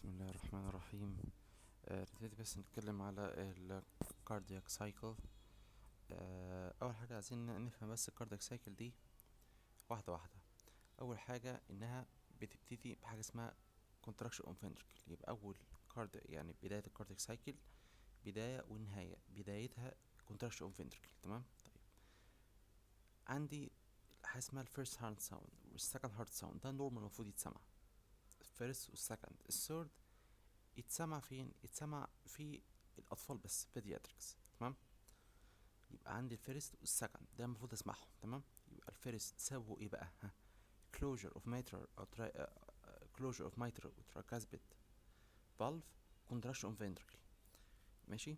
بسم الله الرحمن الرحيم. نبتدي بس نتكلم على الكاردياك سايكل. اول حاجه عايزين نفهم بس الكاردياك سايكل دي واحده واحده. اول حاجه انها بتبتدي بحاجه اسمها contraction of ventricle. يبقى اول يعني بدايه الكاردياك سايكل بدايه ونهايه. بدايتها contraction of ventricle. تمام. طيب عندي حاجه اسمها الفيرست هارت ساوند والسكند هارت ساوند. ده نورمال المفروض يتسمع الفيرست والسكند. الثيرد يتسمع فين؟ يتسمع في الاطفال بس pediatrics. تمام. يبقى عندي الفيرست والسكند ده المفروض اسمعهم. تمام. يبقى الفيرست سببه ايه بقى؟ ها، closure of mitral او closure of mitral وتراكاسبيد valve contraction of ventricle. ماشي.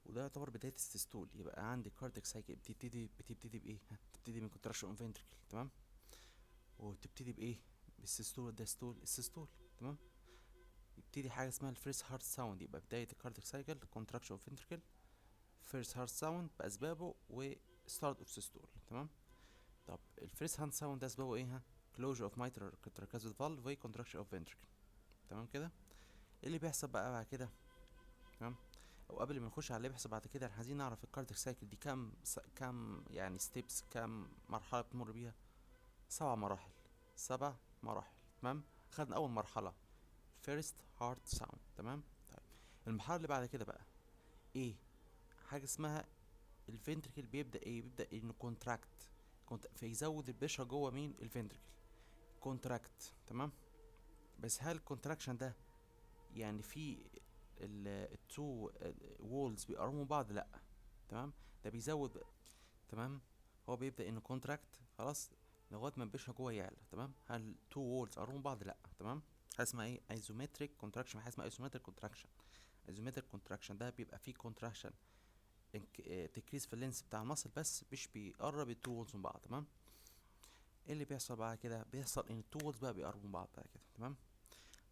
وده يعتبر بداية السيستول. يبقى عندي cardiac cycle بتبتدي بايه؟ ها، بتبتدي من contraction of ventricle. تمام. وتبتدي بايه؟ بالسيستول والدايستول. السيستول. تمام. يبتدي حاجة اسمها الفيرست هارت ساوند. يبقى بداية الكاردياك سايكل contraction of ventricle فيرست هارت ساوند بأسبابه وستارت اوف سيستول. تمام. طب الفيرست هارت ساوند ده أسبابه ايه؟ ها، closure of mitral tricuspid valve و contraction of ventricle. تمام كده. ايه اللي بيحصل بقى بعد كده؟ تمام. او قبل ما نخش على اللي بيحصل بعد كده، احنا عايزين نعرف الكاردياك سايكل دي كام يعني ستيبس، كام مرحله بتمر بيها؟ 7 مراحل. 7 مراحل. تمام. خدنا اول مرحله فيرست هارت ساوند. تمام. طيب المرحله اللي بعد كده بقى ايه؟ حاجه اسمها الفنتركل بيبدا ايه؟ بيبدا انه كونتراكت. فيزود البشره جوه مين؟ الفنتركل. كونتراكت. تمام. بس هل الكونتراكشن ده يعني في التو وولز بيقربوا من بعض؟ لا. تمام. ده بيزود. تمام. هو بيبدا انه كونتراكت خلاص لغايه ما البشره جوه يعلى. تمام. هل تو وولز قربوا من بعض؟ لا. تمام. حاجه اسمها ايه؟ ايزومتريك كونتراكشن. حاجه اسمها ايزومتريك كونتراكشن. ايزومتريك كونتراكشن ده بيبقى فيه كونتراكشن تكريس في اللينس بتاع المصل بس مش بيقرب التو وولز من بعض. تمام. ايه اللي بيحصل بعد كده؟ بيحصل ان التو وولز بقى بيقربوا من بعض بعد كده. تمام.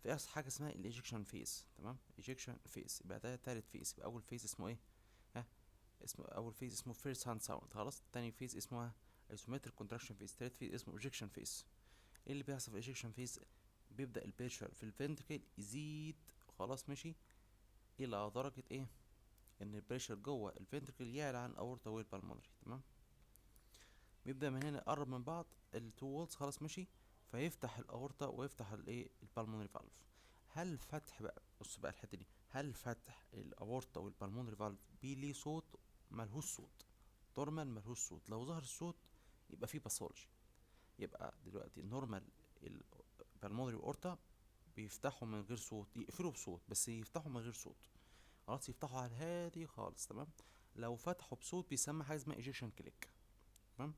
في حاجه اسمها الايجكشن فيز. تمام. ايجكشن فيز يبقى ده تالت فيز. يبقى اول فيز اسمه ايه؟ ها، اسمه اول فيز اسمه فيرست هاند ساوند. خلاص. تاني فيز اسمه ايزومتريك كونتراكشن فيز. تالت فيز اسمه ايجكشن فيز. ايه اللي بيحصل في الايجكشن فيز؟ بيبدا البريشر في الفنتركل يزيد. خلاص ماشي. الى درجه ايه؟ ان البريشر جوه الفنتركل يعلى عن الاورتا والبلمونري. تمام. بيبدا من هنا يقرب من بعض التو وولز. خلاص ماشي. فيفتح الاورتا ويفتح الايه؟ البلمونري فالف. هل فتح بقى، بص بقى الحته دي، هل فتح الاورتا والبلمونري فالف بيه ليه صوت؟ ملهوش صوت. نورمال ملهوش صوت. لو ظهر الصوت يبقى فيه باثولوجي. يبقى دلوقتي النورمال البلمونري اورتا بيفتحوا من غير صوت، يقفلوا بصوت بس يفتحوا من غير صوت. خلاص. يفتحوا على الهادي خالص. تمام. لو فتحوا بصوت بيسمى حاجه اسمها ايجيشن كليك. تمام.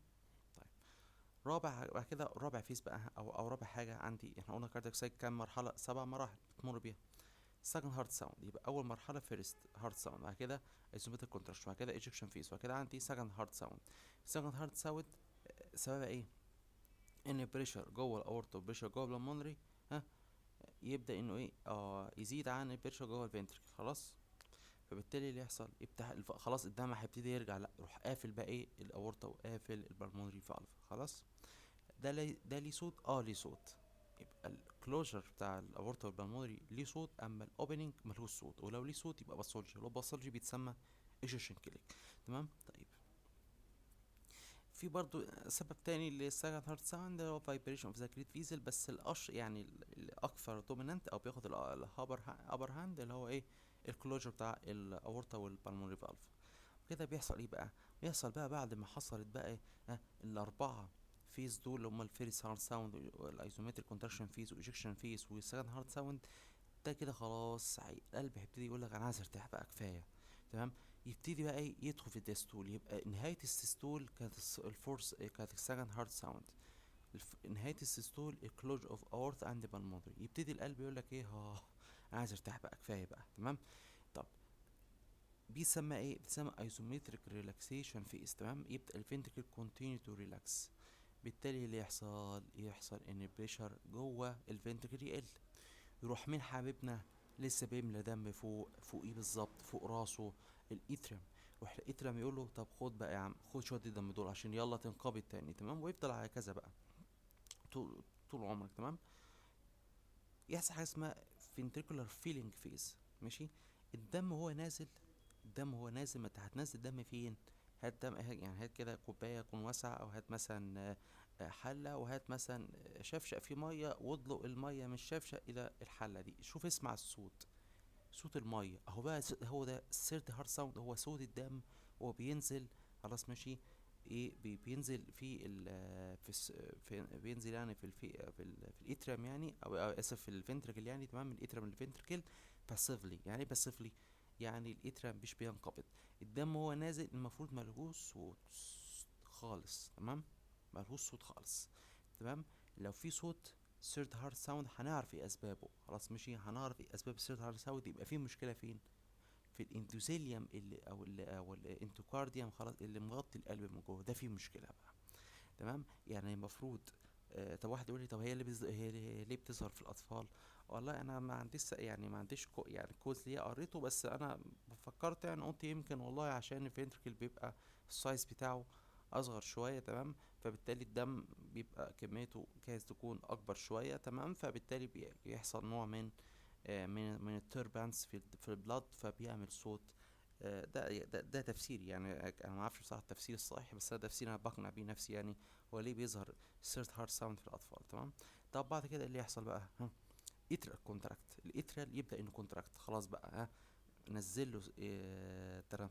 طيب بعد كده رابع فيس بقى او رابع حاجه عندي. احنا قلنا كاردياك سايكل كام مرحله؟ 7 مراحل بتمر بيها. سكند هارت ساوند. يبقى اول مرحله فيرست هارت ساوند، بعد كده ايزومتريك كونتراكشن، بعد كده ايجكشن فيس، بعد كده عندي سكند هارت ساوند. سكند هارت ساوند سببها ايه؟ ان البريشر جوه الاورطه والبريشر جوه البلمونري ها يبدا انه ايه؟ يزيد عن البريشر جوه الفنتركل. خلاص. فبالتالي اللي يحصل يفتح خلاص الدم هيبتدي يرجع. لا، روح قافل بقى ايه؟ الاورطه وقافل البلمونري فالف. خلاص. ده ليه صوت؟ ليه صوت. يبقى الكلوجر بتاع الاورطه والبلمونري ليه صوت، اما الاوبننج ملهوش صوت. ولو ليه صوت يبقى باثولوجي. لو باثولوجي بيتسمى ايجيشن كليك. تمام. طيب في برضو سبب تاني للسكند هارت ساوند هو فايبريشن اوف ذا جريت فيزل. بس يعني الاكثر دومينانت او بياخد الابر هاند اللي هو ايه؟ الكلوجر بتاع الاورطه والبلمونري فالف. كده بيحصل ايه بقى؟ بيحصل بقى بعد ما حصلت بقى ايه؟ الاربعه فيز دول اللي هم الفيرست هارت ساوند والايزومتريك كونتراكشن فيز والايجكشن فيز والسكند هارت ساوند. ده كده خلاص القلب هيبتدي يقول لك انا عايز ارتاح بقى، كفايه. تمام. يبتدي بقى ايه؟ يدخل في الديستول. يبقى نهايه السيستول كانت الفورس كانت السكند هارت ساوند. نهايه السيستول الكلوج اوف اورث اند بالمونري. يبتدي القلب يقول لك ايه؟ انا عايز ارتاح بقى، كفايه بقى. تمام. طب بيسمى ايه؟ بيسمى ايزومتريك ريلاكسيشن فيز. تمام. يبدا الفنتركل كونتينيو تو ريلاكس. بالتالي اللي يحصل ان البريشر جوه الفنتركل يقل. يروح مين حبيبنا لسه بيملى دم فوقيه بالظبط، فوق راسه؟ الاتريم. يروح الاتريم يقول له طب خد بقى يا عم، خد شويه الدم دول عشان يلا تنقبض تاني. تمام. ويفضل على كذا بقى طول عمرك. تمام. يحصل حاجه اسمها ventricular filling phase. ماشي. الدم هو نازل، ما انت هتنزل دم فين؟ هات دم، يعني هات كده كوبايه يكون واسعه، او هات مثلا حله، وهات مثلا شفشق فيه ميه، واضلق الميه من الشفشق الى الحله دي. شوف اسمع الصوت، صوت الميه اهو بقى، هو ده السيرد هارت ساوند، هو صوت الدم وهو بينزل. خلاص ماشي. ايه بينزل في ال في, في بينزل يعني في الاتريم يعني، او اسف في الفنتركل يعني، تمام، من الاتريم للفنتركل باسيفلي. يعني ايه باسيفلي؟ يعني الاتريم مش بينقبض، الدم هو نازل المفروض ملهوش صوت خالص، تمام، ملهوش صوت خالص، تمام. لو في صوت سيرد هارت ساوند هنعرف ايه اسبابه. خلاص ماشي، هنعرف ايه اسباب السيرد هارت ساوند. يبقى في مشكله فين؟ في الاندوثيليوم اللي او الانتوكارديوم، خلاص، اللي مغطي القلب من جوه، ده فيه مشكله بقى، تمام. يعني المفروض طب واحد يقول لي طب هي ليه بتظهر في الاطفال؟ والله انا ما عنديش يعني ما عنديش يعني كوز ليه قريته، بس انا فكرت يعني قلت يمكن والله عشان الفنتركل بيبقى السايز بتاعه اصغر شويه، تمام، فبالتالي الدم بيبقى كميته جايز تكون اكبر شويه، تمام، فبالتالي بيحصل نوع من من التربانس في البلاد، فبيعمل صوت. ده تفسيري يعني، انا ما اعرفش بصراحه التفسير الصحيح، بس ده تفسير انا بقنع بيه نفسي يعني. هو ليه بيظهر سيرت هارت ساوند في الاطفال، تمام. طب بعد كده إيه اللي يحصل بقى؟ اتريال كونتراكت، الاتريال يبدا انه كونتراكت، خلاص بقى، نزل له ترى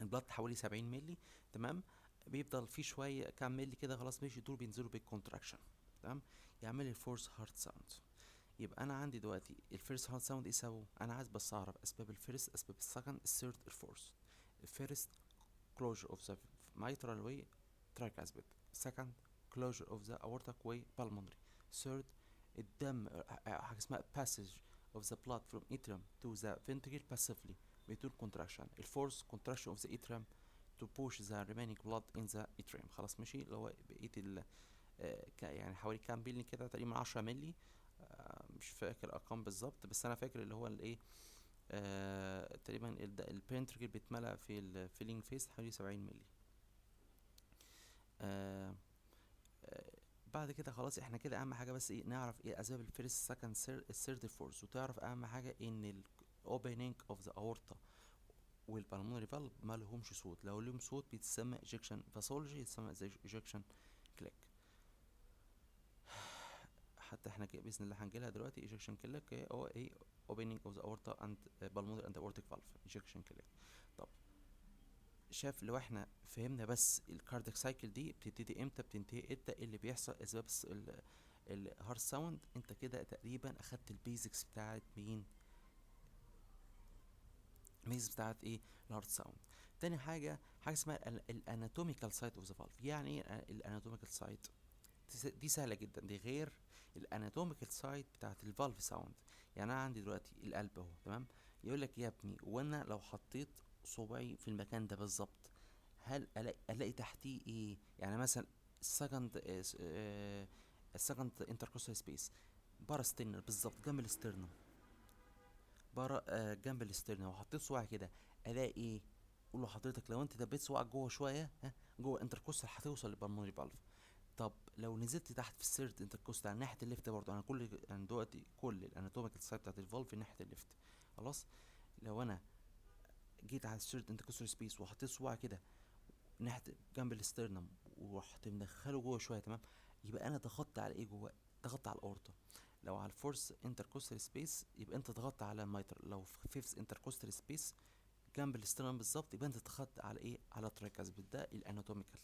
البلد حوالي 70 ملي، تمام. بيفضل في شويه كام ملي كده، خلاص ماشي، دول بينزلوا بالكونتراكشن، تمام، يعمل لي الفورس هارت ساوند. يبقى انا عندي دلوقتي الفيرست هارت ساوند ايه سببه؟ انا عايز بس اعرف اسباب الفيرست، اسباب السكند، الثيرد، الفورث. الفيرست closure of the mitral way tricuspid. Second, closure of the aortic way pulmonary. Third, الدم حاجة اسمها passage of the blood from atrium to the ventricle passively بدون contraction. الفورث contraction of the atrium to push the remaining blood in the atrium. خلاص ماشي، اللي هو بقية يعني حوالي كام ملي كده، تقريبا 10 ملي، مش فاكر ارقام بالظبط، بس انا فاكر اللي هو الايه، تقريبا البنتركل بيتملى في الفيلينج فيس حوالي 70 ملي. آه بعد كده خلاص احنا كده اهم حاجه بس ايه، نعرف ايه اسباب الفيرست سكند الثيرد الفورث، وتعرف اهم حاجه ان الاوبننج اوف ذا اورتا والبلمونري فالف ما لهمش صوت، لو لهم صوت بيتسمى ايجكشن باثولوجي، يتسمى زي ايجكشن كليك. حتى احنا كده باذن الله هنجيلها دلوقتي. ايجكشن كليك هو ايه؟ opening of the aorta and pulmonary and aortic valve ejection كليك. طب شاف لو احنا فهمنا بس الكاردياك سايكل دي بتبتدي امتى، بتنتهي امتى، إيه اللي بيحصل، اسباب الهارت ساوند، انت كده تقريبا اخدت البيزكس بتاعت مين، البيزكس بتاعت ايه، الهارت ساوند. تاني حاجه اسمها الاناتوميكال سايت اوف ذا فالف. يعني ايه الاناتوميكال سايت؟ دي سهله جدا، دي غير الاناتوميكال سايت بتاعت الفالف ساوند. يعني انا عندي دلوقتي القلب اهو، تمام، يقول لك يا ابني، وانا لو حطيت صبعي في المكان ده بالظبط، هل الاقي تحتيه ايه؟ يعني مثلا السكند السكند انتركوستال سبيس بارا ستيرنر بالظبط جنب الاسترنم، بارا جنب الاسترنم، وحطيت صباعي كده، الاقي ايه؟ قول له حضرتك لو انت دبيت صباعك جوه شويه، جوه انتركوستال هتوصل للبلمونري فالف. طب لو نزلت تحت في السيرد انتركوستال على ناحيه الليفت برضه، انا انا دلوقتي كل الاناتوميكال سايت بتاعت الفالف ناحيه الليفت، خلاص. لو انا جيت على السيرد انتركوستال سبيس وحطيت صباعي كده ناحيه جنب الاسترنم، ورحت مدخله جوه شويه، تمام، يبقى انا ضغطت على ايه جوه؟ ضغطت على الاورطه. لو على الفورس انتركوستال سبيس يبقى انت ضغطت على الميتر. لو في فيفث انتركوستال سبيس جنب الاسترنم بالظبط، يبقى انت ضغطت على ايه؟ على الترايكاسبيد. ده الاناتوميكال.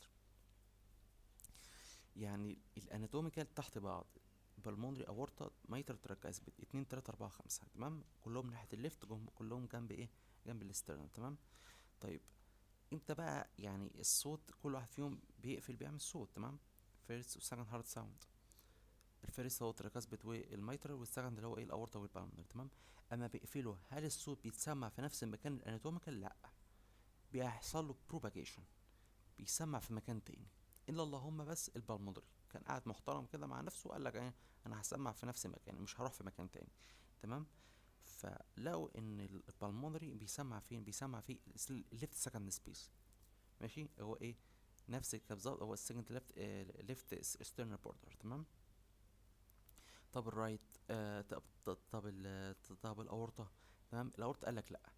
يعني الاناتوميكال تحت بعض، بالمونري اورتا ميتر تراكاسبيد 2 3 4 5، تمام، كلهم ناحيه الليفت، كلهم جنب ايه؟ جنب الاسترنم، تمام. طيب امتى بقى يعني الصوت كل واحد فيهم بيقفل بيعمل صوت، تمام؟ فيرست وسكند هارت ساوند. الفيرست هو تراكاسبيد والميترال، والسكند اللي هو ايه؟ الاورتا والبالمونري، تمام. اما بيقفلوا، هل الصوت بيتسمع في نفس المكان الاناتوميكال؟ لا، بيحصل له بروباجيشن، بيسمع في مكان تاني. الا اللهم بس البلمودري كان قاعد محترم كده مع نفسه، وقال لك ايه؟ انا هسمع في نفس المكان، مش هروح في مكان تاني، تمام. فلقوا ان البلمودري بيسمع فين؟ بيسمع في الليفت سكند سبيس، ماشي، هو ايه؟ نفس بالظبط، هو السكند ليفت ستيرنال بوردر، تمام. طب الرايت، طب الاورطه. تمام، الاورطه قال لك لا،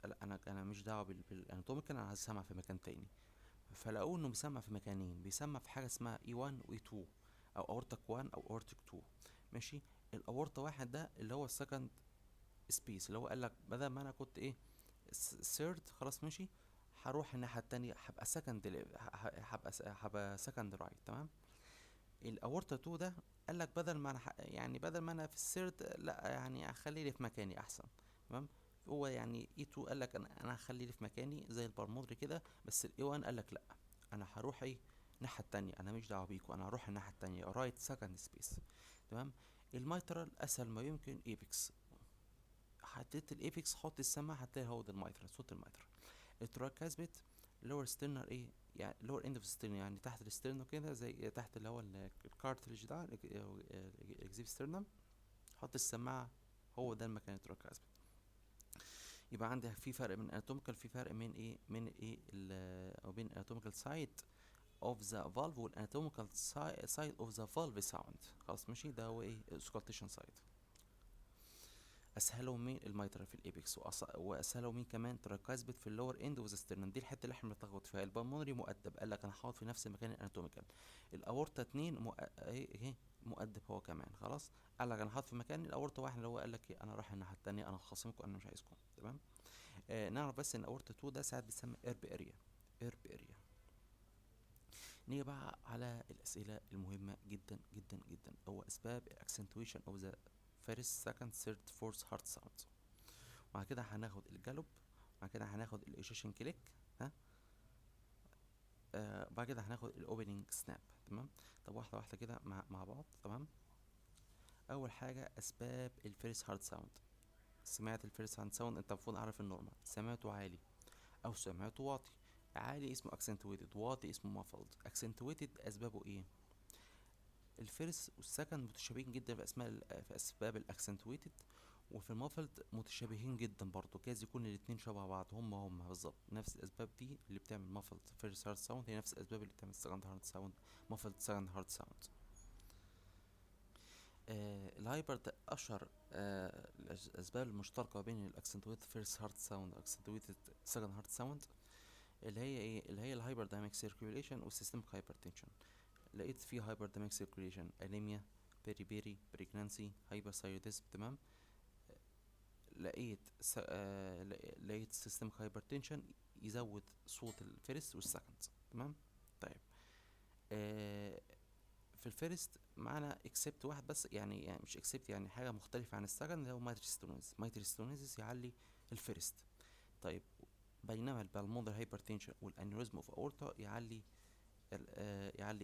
لا انا مش دعوه بالاناتوميكال، انا عايز اسمع في مكان تاني. فلقوه انه بيسمع في مكانين، بيسمع في حاجه اسمها اي 1 واي 2، او اورتك 1 او اورتك 2. ماشي. الاورطه واحد ده اللي هو السكند سبيس، اللي هو قال لك بدل ما انا كنت ايه سيرد، خلاص ماشي، هروح الناحيه التانية، هبقى سكند رايت. تمام. الاورتا 2 ده قال لك بدل ما انا يعني بدل ما انا في السيرد، لا يعني اخلي لي في مكاني احسن. تمام. هو يعني اي 2 قال لك انا هخلي لي في مكاني زي البرمودري كده، بس الاي 1 قال لك لا، انا هروح ايه الناحيه التانية، انا مش دعوه بيكو، انا هروح الناحيه التانية رايت سكند سبيس. تمام. الميترال اسهل ما يمكن، ايبكس. حطيت الايبكس، حط السما، هتلاقي هو ده الميترال، صوت الميترال. التراكاسبت لور ستيرنر ايه، يعني لور اند اوف ستيرنر، يعني تحت الستيرنو كده، زي تحت اللي هو الكارتريج ده، الاكزيف ستيرنم. حط السماعه، هو ده المكان التراكاسبت. يبقى عندي في فرق من اناتوميكال، في فرق من ايه او بين اناتوميكال سايت اوف ذا فالف والاناتوميكال سايت اوف ذا فالف ساوند. خلاص ماشي، ده هو ايه السكالتيشن سايت. اسهلهم مين الميترال في الايبكس، واسهلهم مين كمان تراكايزبت في اللور اند اوف ذا ستيرنم. دي الحته اللي احنا بنتلخبط فيها. البلمونري مؤدب، قال لك انا هقعد في نفس المكان الاناتوميكال. الاورتا اتنين ايه مؤدب هو كمان، خلاص. قال لك انا هقعد في مكان. الاورتا واحد اللي هو قال لك إيه، انا رايح الناحيه التانيه، انا خاصمكم، انا مش عايزكم. تمام. نعرف بس ان الاورتا 2 ده ساعات بيسمى ايرب اريا، ايرب اريا. نيجي بقى على الاسئله المهمه جدا جدا جدا، هو اسباب الاكسنتويشن اوف ذا فيرست سكند ثيرد فورث هارت ساوند. وبعد كده هناخد الجالوب، وبعد كده هناخد الايجيشن كليك. ها. بعد كده هناخد الاوبننج سناب. تمام. طب واحده واحده كده مع بعض. تمام. اول حاجه اسباب الفيرست هارت ساوند. سمعت الفيرست هارت ساوند، انت المفروض عارف النورمال، سمعته عالي او سمعته واطي. عالي اسمه accentuated، واطي اسمه muffled. accentuated اسبابه ايه؟ الفيرست والسكند متشابهين جدا في في اسباب الاكسنتويتد، وفي المافلد متشابهين جدا برضو، جايز يكون الاتنين شبه بعض، هم بالظبط نفس الاسباب دي اللي بتعمل مافلد فيرست هارت ساوند، هي نفس الاسباب اللي بتعمل سكند هارت ساوند، مافلد سكند هارت ساوند. الهايبر ده اشهر الاسباب المشتركه بين الاكسنتويتد فيرست هارت ساوند والاكسنتويتد سكند هارت ساوند، اللي هي ايه، اللي هي الهايبر دايناميك سيركيوليشن والسيستميك هايبرتنشن. لقيت فيه هايبر دايناميك سيركيوليشن، انيميا، بريجنانسي، هايبرثايروديزم. تمام. لقيت سيستميك هايبرتنشن يزود صوت الفيرست والسكند. تمام. طيب. آه في الفيرست معانا اكسبت واحد بس، يعني مش اكسبت، يعني حاجه مختلفه عن السكند، اللي هو مايتريستونيز يعلي الفيرست. طيب. بينما البالمونر هايبرتنشن والانيوريزم اوف اورتا يعلي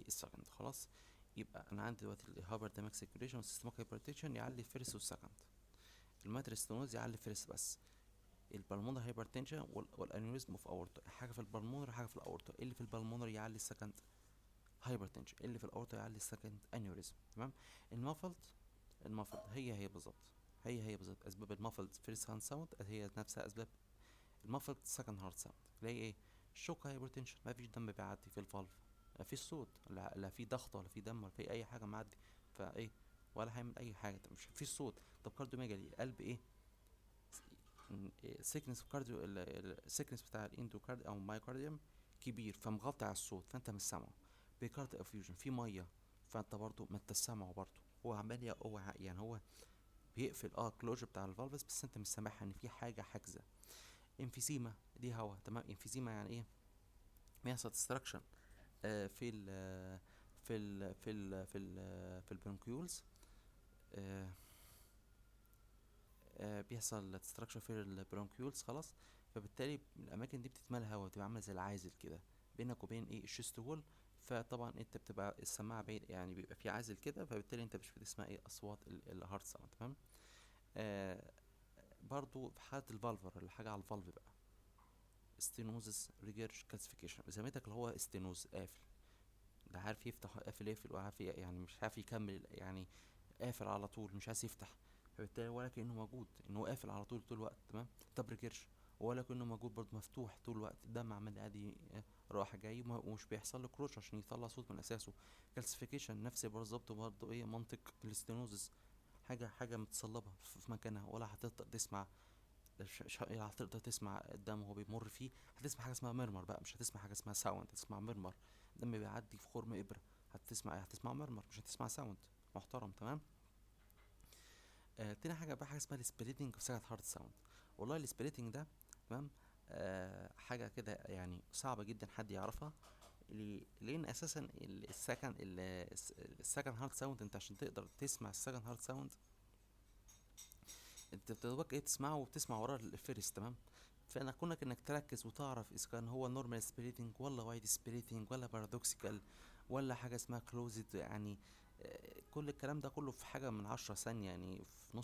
السكند. خلاص. يبقى انا عندي دلوقتي الهايبر دايناميك سيركيوليشن والسيستميك هايبرتنشن يعلي الفيرست والسكند. الماتريستونوز يعلي الفيرست بس. البلمونر هايبرتنشن والانيوريزم اوف اورتا، حاجه في البلمونر حاجه في الاورتا، اللي في البلمونر يعلي السكند هايبرتنشن، اللي في الاورتا يعلي السكند انيوريزم. تمام. المافلد، هي بالظبط، هي بالظبط اسباب المافلد فيرست هاند ساوند هي نفسها اسباب المافلد سكند هارت ساوند، اللي هي ايه؟ الشوك هايبرتنشن، ما فيش دم بيعدي في الفالف، ما فيش صوت، لا في ضغط ولا في دم ولا في اي حاجه معدي، فايه ولا هيعمل اي حاجه، مش في صوت. طب كارديوميجالي، القلب ايه؟ سيكنس كارديو، السيكنس بتاع الاندوكارد او المايوكارديوم كبير، فمغطي على الصوت، فانت مش سامعه. بيكارد افيوجن، في ميه، فانت برضو ما انت سامعه برضو، هو عمال يعني هو بيقفل كلوجر بتاع الفالفز، بس انت مش سامعها ان في حاجه حاجزه. انفيزيما دي هوا. تمام. انفيزيما يعني ايه؟ بيحصل ديستراكشن في ال في البرونكيولز. بيحصل ديستراكشن في البرونكيولز، خلاص. فبالتالي الاماكن دي بتتملى هواء، بتبقى عامله زي العازل كده بينك وبين ايه الشيست وول. فطبعا انت بتبقى السماعه بعيد، يعني بيبقى في عازل كده، فبالتالي انت مش بتسمع ايه اصوات الهارت ساوند. تمام. آه برضو في حاله الفالفر، اللي حاجه على الفالف بقى، ستينوزس ريجيرش كالسيفيكيشن، بذمتك اللي هو استينوز قافل، ده عارف يفتح قافل يقفل، وعارف يعني مش عارف يكمل، يعني قافل على طول مش عايز يفتح، فبالتالي ولا كأنه موجود، ان هو قافل على طول الوقت. تمام. طب ريجيرش، ولا كأنه موجود برضه، مفتوح طول الوقت، الدم عمال عادي رايح جاي، ومش بيحصل له كروش عشان يطلع صوت من اساسه. كالسيفيكيشن نفس بالظبط برضه ايه منطق الاستينوزس، حاجه متصلبه في مكانها، ولا هتقدر تسمع يعني هتقدر تسمع الدم وهو بيمر فيه. هتسمع حاجه اسمها ميرمر بقى، مش هتسمع حاجه اسمها ساوند، هتسمع ميرمر. الدم بيعدي في خرم ابره، هتسمع ميرمر، مش هتسمع ساوند محترم. تمام. تاني حاجه بقى حاجه اسمها السبليتنج اوف سكند هارت ساوند. والله السبليتنج ده تمام حاجه كده يعني صعبه جدا حد يعرفها. لان اساسا السكند هارت ساوند، انت عشان تقدر تسمع السكند هارت ساوند انت بتبقى ايه تسمعه وبتسمع وراه الفيرست. تمام. فانا كونك انك تركز وتعرف اذا كان هو نورمال سبليتنج ولا وايد سبليتنج ولا بارادوكسيكال ولا حاجه اسمها كلوزد يعني. كل الكلام ده كله في حاجه من 10 ثانيه، يعني في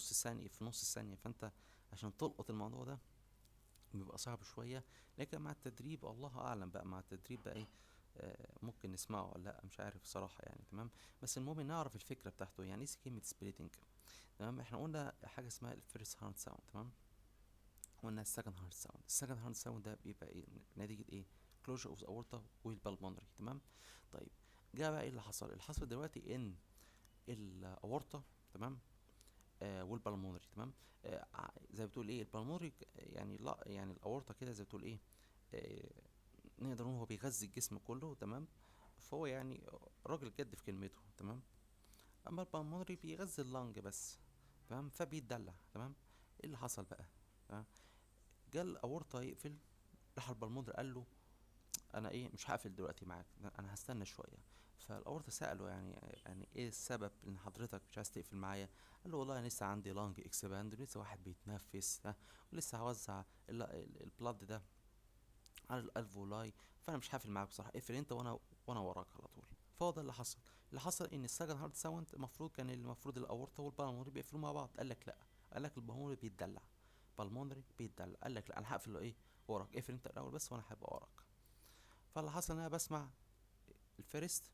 نص ثانيه. فانت عشان تلقط الموضوع ده بيبقى صعب شويه. لكن مع التدريب الله اعلم بقى، مع التدريب بقى ايه ممكن نسمعه ولا لا، مش عارف صراحه يعني. تمام. بس المهم نعرف الفكره بتاعته، يعني ايه كلمه سبليتنج. تمام. احنا قلنا حاجه اسمها الفيرست هارت ساوند. تمام. قلنا السكند هارت ساوند ده بيبقى ايه نتيجة ايه؟ كلوجر اوف اورتا والبلمونري. تمام. طيب جه بقى ايه اللي حصل؟ اللي حصل دلوقتي ان الاورتا تمام والبلمونري تمام. زي بتقول ايه البلمونري يعني لا يعني الاورتا كده زي بتقول ايه آه نقدر نقول هو بيغذي الجسم كله. تمام. فهو يعني راجل جد في كلمته. تمام. اما البلمونري بيغذي اللنج بس. تمام. فبيتدلع. تمام. ايه اللي حصل بقى؟ تمام. جه الاورطه يقفل، راح البلمونر قال له انا ايه مش هقفل دلوقتي معاك، انا هستنى شويه. فالاورطه ساله يعني ايه السبب ان حضرتك مش عايز تقفل معايا؟ قال له والله انا لسه عندي لانج اكسباند، ولسه واحد بيتنفس ها، ولسه هوزع البلاد ده على الالفولاي. فانا مش هقفل معاك بصراحه، اقفل انت وانا وراك على طول. فهو ده اللي حصل. اللي حصل ان السكند هارت ساوند المفروض الاورطه والبلمونري بيقفلوا مع بعض. قال لك لا، قال لك البلمونري بيتدلع، بالمونري بيتدلع. قال لك لا انا هقفل له ايه وراك، اقفل انت الاول بس وانا هبقى وراك. فاللي حصل ان انا بسمع الفيرست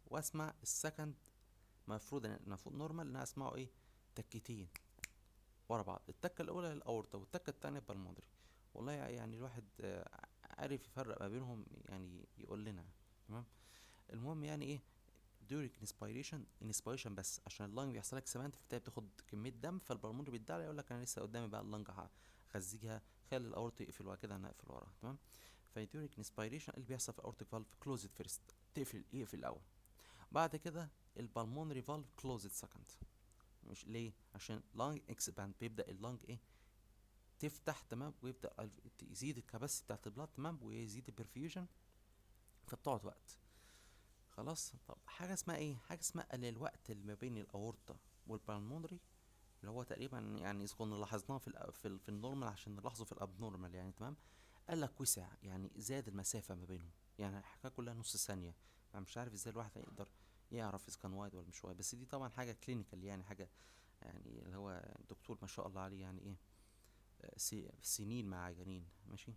واسمع السكند. المفروض نورمال ان انا اسمعه ايه تكتين ورا بعض. التكه الاولى للاورطه والتكه التانية بالمونري. والله يعني الواحد عارف يفرق ما بينهم يعني يقول لنا. تمام. المهم يعني ايه during inspiration بس عشان اللنج بيحصل لك سمنت فبتبتدي بتاخد كميه دم، فالبلمونري بيتدلع يقول لك انا لسه قدامي بقى اللنج هغذيها، خلي الاورطه يقفل وبعد كده انا اقفل وراها. تمام. فديورينج انسبيريشن اللي بيحصل في الاورتيك فالف كلوزد فيرست، يقفل الاول. بعد كده البلمونري فالف كلوزد سكند. مش ليه؟ عشان لانج اكسباند بيبدا اللانج ايه تفتح. تمام. ويبدا يزيد الكباسيتي بتاعت البلاد. تمام. ويزيد البرفيوجن، فبتقعد وقت. خلاص. طب حاجه اسمها ايه؟ حاجه اسمها الوقت اللي ما بين الاورطه والبلمونري، اللي هو تقريبا يعني اذا كنا لاحظناه في النورمال عشان نلاحظه في الابنورمال يعني. تمام. قال لك وسع، يعني زاد المسافه ما بينهم، يعني الحكايه كلها نص ثانيه. انا مش عارف ازاي الواحد هيقدر يعرف اذا كان وايد ولا مش وايد، بس دي طبعا حاجه كلينيكال يعني حاجه يعني اللي هو الدكتور ما شاء الله عليه يعني ايه سنين مع عجانين. ماشي.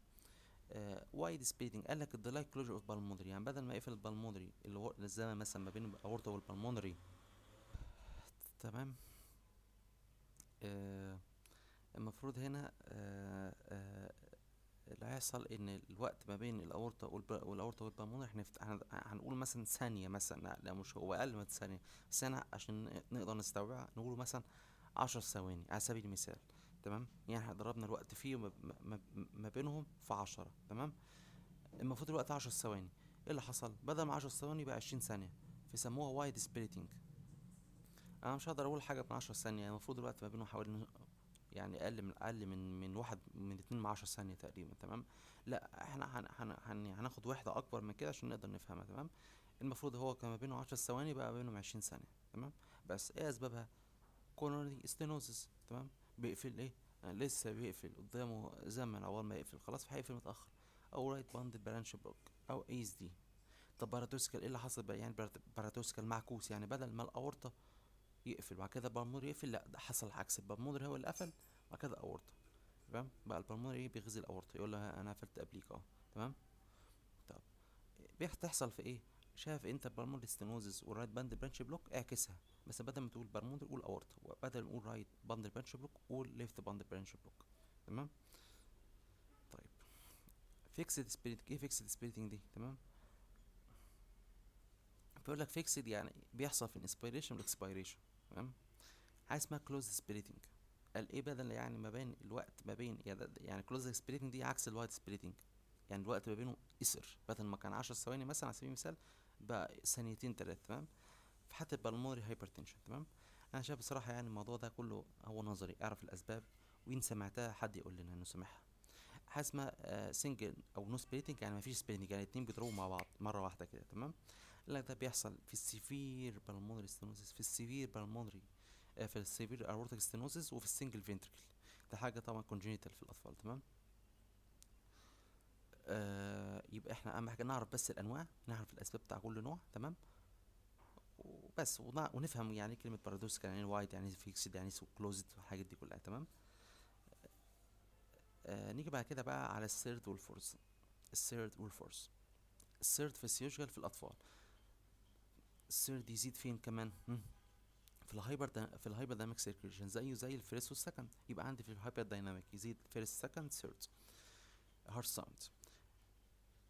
وايد سبيدنج قال لك الديلاي كلوجر اوف بالمونري، يعني بدل ما يقفل البالمونري اللي هو الزمن مثلا ما بين الاورطه والبالمونري. تمام. آه المفروض هنا اللي هيحصل ان الوقت ما بين الاورطه والاورطه والبلمونري احنا هنقول مثلا ثانيه مثلا. لا مش هو اقل من ثانيه، بس انا عشان نقدر نستوعبها نقوله مثلا 10 ثواني على سبيل المثال. تمام. يعني احنا ضربنا الوقت فيه ما بينهم في 10. تمام. المفروض الوقت 10 ثواني. ايه اللي حصل؟ بدل ما 10 ثواني يبقى 20 ثانية، فيسموها وايد سبليتنج. انا مش هقدر اقول حاجة من 10 ثانية، يعني المفروض الوقت ما بينهم حوالي يعني اقل من 1/2 من 10 ثانية تقريبا. تمام. لا احنا هناخد وحدة اكبر من كده عشان نقدر نفهمها. تمام. المفروض هو كان ما بينه 10 ثواني بقى بينهم 20 ثانية. تمام. بس ايه اسبابها؟ كورونري ستينوزس. تمام. بيقفل ايه لسه بيقفل قدامه زمن اول ما يقفل، خلاص هيقفل متأخر. او رايت باند برانش بلوك او ايز دي. طب بارادوسكال ايه اللي حصل بقى؟ يعني بارادوسكال معكوس، يعني بدل ما الاورطة يقفل وبعد كده البلمونري يقفل، لا ده حصل العكس، البلمونري هو اللي قفل وبعد كده الاورطة. تمام. بقى البلمونري ايه بيغذي الاورطة، يقول له انا قفلت قبليك اهو. تمام. طب بتحصل في ايه؟ شايف انت البلمونري ستينوزس والرايت باند برانش بلوك اعكسها، بس بدل ما تقول بالمونري قول اورطة، وبدل ما نقول رايت باند برانش بلوك قول ليفت باند برانش بلوك. تمام. طيب فيكسد سبيريت ايه فيكسد سبيريتنج دي؟ تمام. بيقول لك فيكسد يعني بيحصل في الانسبيريشن والاكسبيريشن. تمام. حاجه اسمها كلوز سبليتنج. قال ايه بدل يعني ما بين الوقت ما بين يعني كلوز سبليتنج دي عكس الوايد سبليتنج. يعني الوقت ما بينه قصر، بدل ما كان 10 ثواني مثلا على سبيل المثال بقى ثانيتين تلاتة. تمام. في حالة البلمونري هايبرتنشن. تمام. انا شايف بصراحة يعني الموضوع ده كله هو نظري، اعرف الاسباب وان سمعتها حد يقول لنا انه سمعها. حاجة اسمها سنجل او نو سبليتنج، يعني مفيش سبليتنج، يعني اتنين بيضربوا مع بعض مرة واحدة كده. تمام. قال لك ده بيحصل في السيفير بالمونري ستينوزيس، في السيفير بالمونري في السيفير اورتيك ستينوزيس، وفي السنجل فينتركل. ده حاجة طبعا كونجينيتال في الاطفال. تمام. يبقى احنا اهم حاجة نعرف بس الانواع، نعرف الاسباب بتاع كل نوع. تمام. وبس ونفهم يعني ايه كلمة بارادوكسيكال، يعني ايه وايد، يعني ايه فيكسد، يعني ايه كلوزد، والحاجات دي كلها. تمام. نيجي بعد كده بقى على الثيرد والفورث. الثيرد والفورث. الثيرد فيسيولوجيكال في الاطفال. الثيرد يزيد فين كمان؟ في في الهايبر دايناميك سيركيوليشن، زيه زي الفيرست والسكند. يبقى عندي في الهايبر دايناميك يزيد فيرست سكند ثيرد. هارت ساوند.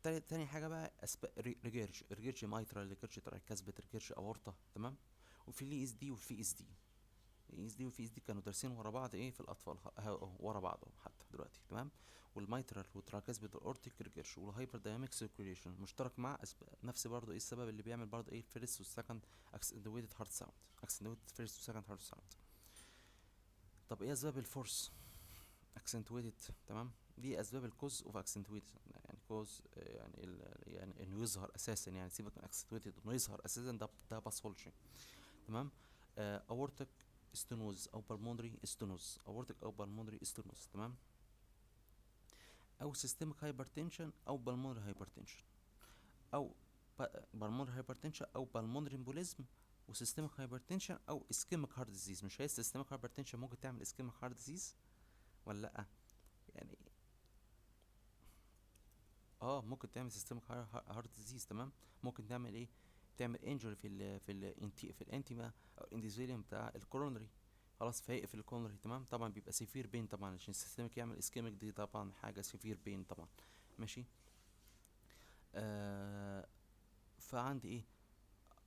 تاني حاجه بقى ريجيرج مايترال، ريجيرج تراكاسبت، ريجيرج اورطه. تمام. وفي الاي اس دي وفي اس دي. الاس دي والفي اس دي كانوا دارسين ورا بعض ايه في الاطفال، ورا بعض حتى دلوقتي. تمام. والميترال والتراكاسبت والاورتيك ريجيرش والهايبر دايناميك سيركيوليشن مشترك مع نفس برضه ايه السبب اللي بيعمل برضه ايه الفيرست والسكند اكسنتويتد هارت ساوند، اكسنتويتد فيرست والسكند هارت ساوند. طب ايه اسباب الفورس اكسنتويتد؟ تمام. دي اسباب الكوز اوف اكسنتويتد، يعني كوز يعني يعني انه يظهر اساسا، يعني سيبك من اكسنتويتد، انه يظهر اساسا، ده باثولوجي. تمام. اورتيك ستينوز او بالمونري ستينوز، اورتيك او بالمونري ستينوز. تمام. او سيستميك هايبرتنشن او بالمونري هايبرتنشن، او بالمونري هايبرتنشن او بالمونري امبوليزم وسيستميك هايبرتنشن او اسكيميك هارت ديزيز. مش هي السيستميك هايبرتنشن ممكن تعمل اسكيميك هارت ديزيز ولا لا؟ يعني ممكن تعمل سيستميك هارت ديزيز. تمام. ممكن تعمل ايه؟ تعمل انجري في الانتيما او الاندوثيليوم بتاع الكورونري. خلاص فيقفل الكورونري. تمام. طبعا بيبقى سيفير بين طبعا، عشان السيستميك يعمل اسكيميك دي طبعا حاجه سيفير بين طبعا. ماشي. آه فعندي ايه؟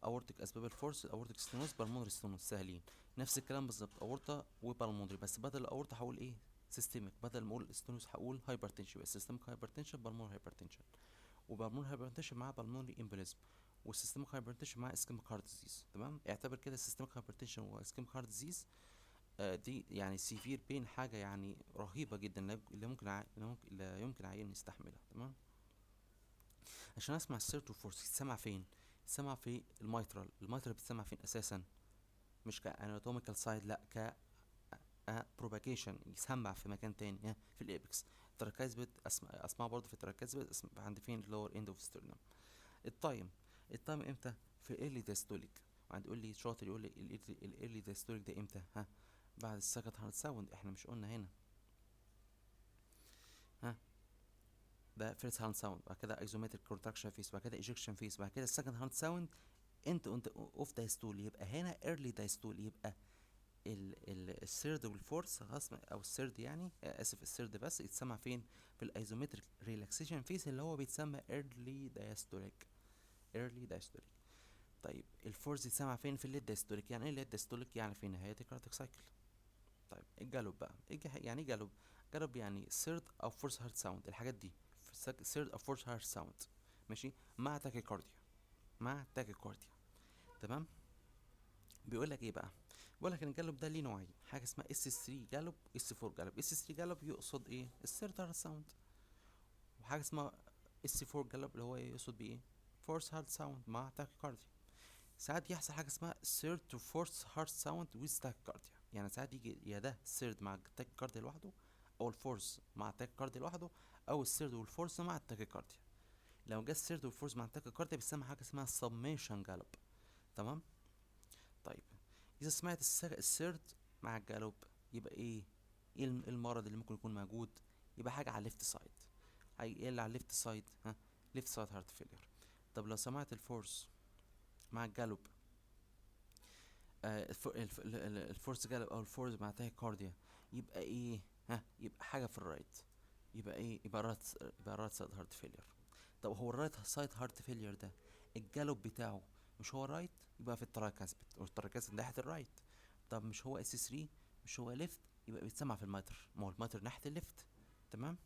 اورتيك اسباب الفورس، اورتيك ستينوز، بالمونري ستينوز، سهلين. نفس الكلام بالظبط، اورتا وبالمونري، بس بدل الاورتا هقول ايه؟ سيستميك. بدل ما اقول ستينوز هقول هايبرتنشن، بس سيستميك هايبرتنشن، بالمونري هايبرتنشن. وبالمونري هايبرتنشن مع بالمونري امبوليزم، والسيستميك هايبرتنشن مع اسكيميك هارت ديزيز. تمام. اعتبر كده السيستميك هايبرتنشن واسكيميك هارت ديزيز دي يعني سيفير بين، حاجه يعني رهيبه جدا، لا ممكن لا يمكن عيان يستحملها. تمام. عشان اسمع السيرتو فورس يتسمع فين؟ يتسمع في الميترال. الميترال بتسمع فين اساسا؟ مش كاناتوميكال سايد، لا ك بروباجيشن، يسمع في مكان تاني، في الابكس. التراكايزبت اسمع برضه في التراكايزبت، عند فين؟ اللور اند اوف سترنم. التايم. التايم امتى؟ في الايرلي دايستوليك. وعند يقول لي شاطر يقول لي الايرلي دايستوليك ده امتى؟ بعد السكند هارت ساوند. احنا مش قلنا هنا ها ده فيرست هارت ساوند، بعد كده ايزومتريك كونتراكشن فيس، بعد كده ايجكشن فيس، بعد كده السكند هارت ساوند انت اوف دايستول. يبقى هنا ايرلي دايستول. يبقى السيرد والفورث خلاص، او السيرد يعني اسف السيرد بس يتسمع فين؟ في الايزومتريك ريلاكسيشن فيس اللي هو بيتسمى ايرلي دايستوليك. ايرلي دايستوليك. طيب الفورث يتسمع فين؟ في الليد دايستوليك. يعني ايه الليد دايستوليك؟ يعني في نهايه الكاردياك سايكل. طيب الجالوب بقى يعني ايه جالوب؟ جالوب يعني سيرد او فورث هارت ساوند، الحاجات دي سيرد او فورث هارت ساوند. ماشي. مع تاكيكارديا. مع تاكيكارديا. تمام. بيقول لك ايه بقى؟ بيقول لك ان الجالوب ده ليه نوعين، حاجه اسمها اس 3 جالوب، اس 4 جالوب. اس 3 جالوب يقصد ايه؟ الثيرد هارت ساوند. وحاجه اسمها اس 4 جالوب اللي هو يقصد بيه ايه؟ فورث هارت ساوند مع تاكيكارديا. ساعات يحصل حاجه اسمها third to fourth heart sound with tachycardia. يعني ساعات يجي يا ده third مع التاكيكارديا لوحده، او الفورث مع التاكيكارديا لوحده، او الثيرد والفورث مع التاكيكارديا. لو جه الثيرد والفورث مع التاكيكارديا بيسمى حاجه اسمها summation جالوب. تمام. طيب اذا سمعت الثيرد مع الجالوب يبقى ايه؟ ايه المرض اللي ممكن يكون موجود؟ يبقى حاجه على الليفت سايد. ايه اللي على الليفت سايد؟ ليفت سايد هارت فيلير. طب لو سمعت الفورث مع الجالوب، الفورس جالب او الفورس مع تاكيكارديا، يبقى ايه؟ يبقى حاجه في الرايت. يبقى ايه؟ يبقى رايت سايد هارت فيلير. طب هو الرايت سايد هارت فيلير ده الجالوب بتاعه مش هو رايت؟ يبقى في التراكاسبت، والتراكاسبت ناحيه الرايت. طب مش هو اس 3، مش هو ليفت، يبقى بيتسمع في المتر، ما هو المتر ناحيه الليفت. تمام.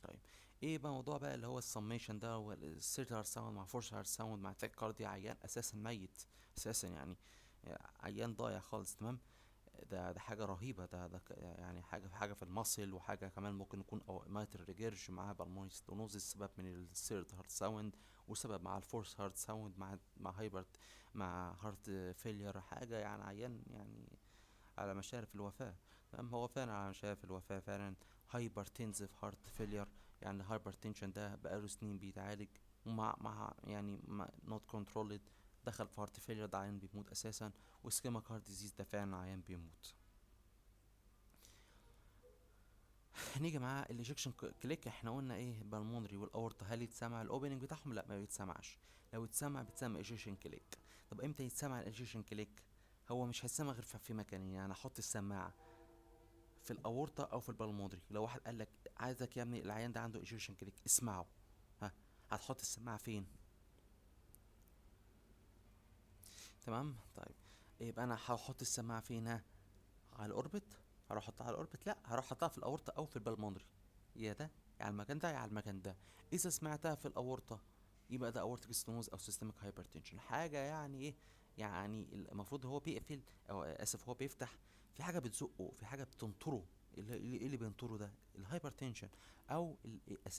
طيب ايه بقى موضوع بقى اللي هو السميشن ده، والثيرد هارت ساوند مع فورث هارت ساوند مع تاكيكارديا، عيان اساسا ميت اساسا يعني، عيان ضايع خالص. تمام. ده حاجه رهيبه، يعني حاجه في المصل، وحاجه كمان ممكن يكون او مايتر ريجيرج معاه بالموني ستونوزيس، سبب من الثيرد هارت ساوند، وسبب مع الفورث هارت ساوند مع هايبرت، مع هارت فيلير، حاجه يعني عيان يعني على مشارف الوفاة. تمام. هو فعلا على مشارف الوفاة فعلا. هايبرتنسيف هارت فيلير، يعني الهايبرتنشن ده بقاله سنين بيتعالج، ومع يعني نوت كنترولد دخل في هارت فيلير، ده عيان بيموت اساسا. واسكيميك هارت ديزيز ده فعلا عيان بيموت. نيجي مع الايجكشن كليك. احنا قلنا ايه، بالمونري والاورطه هل يتسمع الاوبننج بتاعهم؟ لا، ما بيتسمعش. لو اتسمع بيتسمع ايجكشن كليك. طب امتى يتسمع الايجكشن كليك؟ هو مش هيتسمع غير في مكانين، يعني احط السماعه في الاورطه او في البلمودري. لو واحد قال لك عايزك يا ابني العيان ده عنده ايجيشن كليك اسمعه، ها، هتحط السماعه فين؟ تمام. طيب يبقى انا هحط السماعه فين؟ ها، على الاوربت؟ هروح احطها على الاوربت؟ لا، هروح احطها في الاورطه او في البلمودري، يا ده يا على المكان ده يا على المكان ده. اذا سمعتها في الاورطه يبقى ده اورتيك ستينوز او سيستميك هايبرتنشن، حاجه يعني ايه، يعني المفروض هو بيقفل، او اسف هو بيفتح، في حاجه بتزقه، في حاجه بتنطره. اللي بينطره ده الهايبرتنشن، او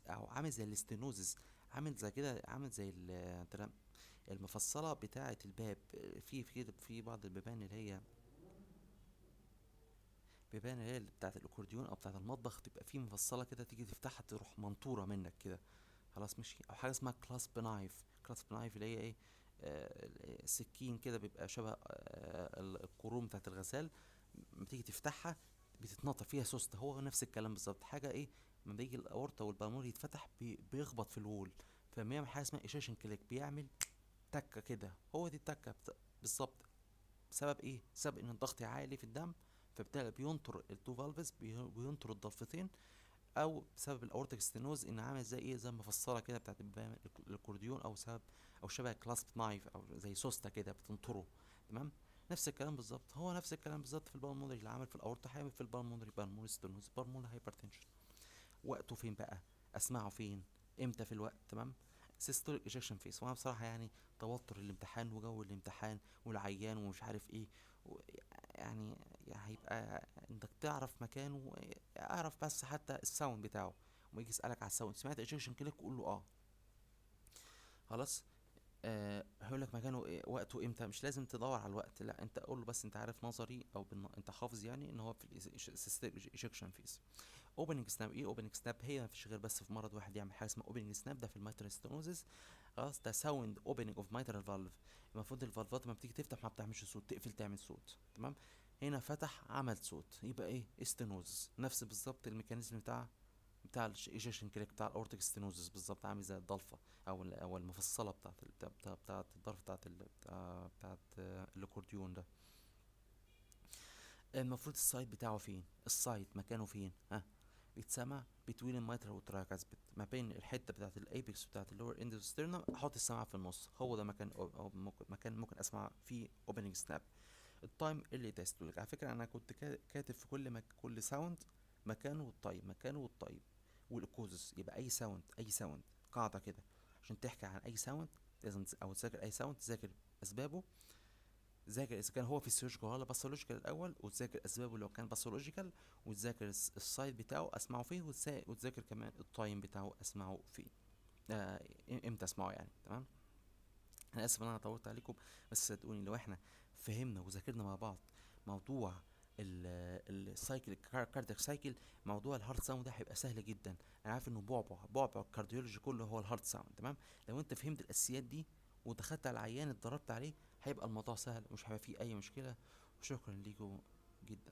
عامل زي الاستينوزز، عامل زي كده، عامل زي المفصله بتاعه الباب. في بعض البيبان اللي هي بيبان اللي هي بتاعة الأكورديون أو بتاعة المطبخ، تبقى فيه مفصلة كده، تيجي تفتحها تروح منطورة منك كده. خلاص ماشي. أو حاجة اسمها كلاسب نايف. كلاسب نايف اللي هي إيه، سكين كده، بيبقى شبه القرون بتاعة الغسال، لما تيجي تفتحها بتتنطر فيها سوستة. هو نفس الكلام بالظبط. حاجة إيه، لما بيجي الأورطة والبلمور يتفتح بيخبط في الوول، فبيعمل حاجة اسمها إيشاشن كليك، بيعمل تكة كده. هو دي التكة بالظبط. بسبب ايه؟ بسبب ان الضغط عالي في الدم، فبالتالي بينطر التو فالفز، بينطر الضفتين. او بسبب الاورتيك ستينوز، ان عامل زي ايه، زي مفصله كده بتاعت الاكورديون، او سبب او شبه كلاسب نايف، او زي سوسته كده بتنطره. تمام. نفس الكلام بالظبط، هو نفس الكلام بالظبط في البالمونري، اللي عامل في الاورطه هيعمل في البالمونري، بالمونري ستينوز، بالمونري هايبرتنشن. وقته فين بقى؟ اسمعه فين؟ امتى في الوقت؟ تمام. سيستوليك ايجكشن فيس. وانا بصراحه يعني توتر الامتحان وجو الامتحان والعيان ومش عارف ايه و يعني هيبقى انك تعرف مكانه، اعرف بس حتى الساوند بتاعه، وما يجي يسالك على الساوند، سمعت ايجكشن كليك، قول له اه. خلاص. هيقول لك مكانه إيه، وقته امتى. مش لازم تدور على الوقت، لا، انت قول له بس انت عارف نظري، او انت حافظ يعني ان هو في الايجكشن فيس. اوبننج سناب. ايه اوبننج سناب؟ هي مفيش غير بس في مرض واحد يعمل حاجه اسمها اوبننج سناب، ده في الميترال ستينوزس. خلاص، ده ساوند اوبننج اوف ميترال فالف. المفروض الفالفات لما بتيجي تفتح ما بتعملش صوت، تقفل تعمل صوت. تمام. هنا فتح عمل صوت، يبقى ايه، استينوزس. نفس بالظبط الميكانيزم بتاع الايجيشن كليك بتاع الاورتيك ستينوزس بالظبط، عامل زي الضلفه، او المفصله بتاعت الضرف بتاعت الاكورديون ده. المفروض السايت بتاعه فين؟ السايت مكانه فين؟ ها، بيتسمع بتوين الميترال والتراكاسبت، ما بين الحته بتاعه الايبكس وبتاعه اللور اندوسترنم، احط السماعه في النص. هو ده مكان، أو ممكن اسمع فيه اوبننج سناب. التايم اللي تيست على فكره، انا كنت كاتب في كل ساوند مكانه والتايم، مكانه والتايم والاكوزس. يبقى اي ساوند قاعده كده، عشان تحكي عن اي ساوند لازم او تذاكر اي ساوند، تذاكر اسبابه، ذاكر اذا كان هو فيسيولوجيكال ولا باثولوجيكال الاول، وتذاكر اسبابه لو كان باثولوجيكال، وتذاكر السايت بتاعه اسمعه فيه، وتذاكر كمان التايم بتاعه اسمعه فيه، امتى اسمعه يعني. تمام. انا اسف ان انا طولت عليكم، بس صدقوني لو احنا فهمنا وذاكرنا مع بعض موضوع السايكل، كاردياك سايكل، موضوع الهارت ساوند ده هيبقى سهل جدا. انا عارف انه بعبع الكارديولوجي كله هو الهارت ساوند. تمام. لو انت فهمت الاساسيات دي ودخلت على العيان اتدربت عليه، هيبقى الموضوع سهل، مش هيبقى فيه اي مشكله. وشكرا ليكم جدا.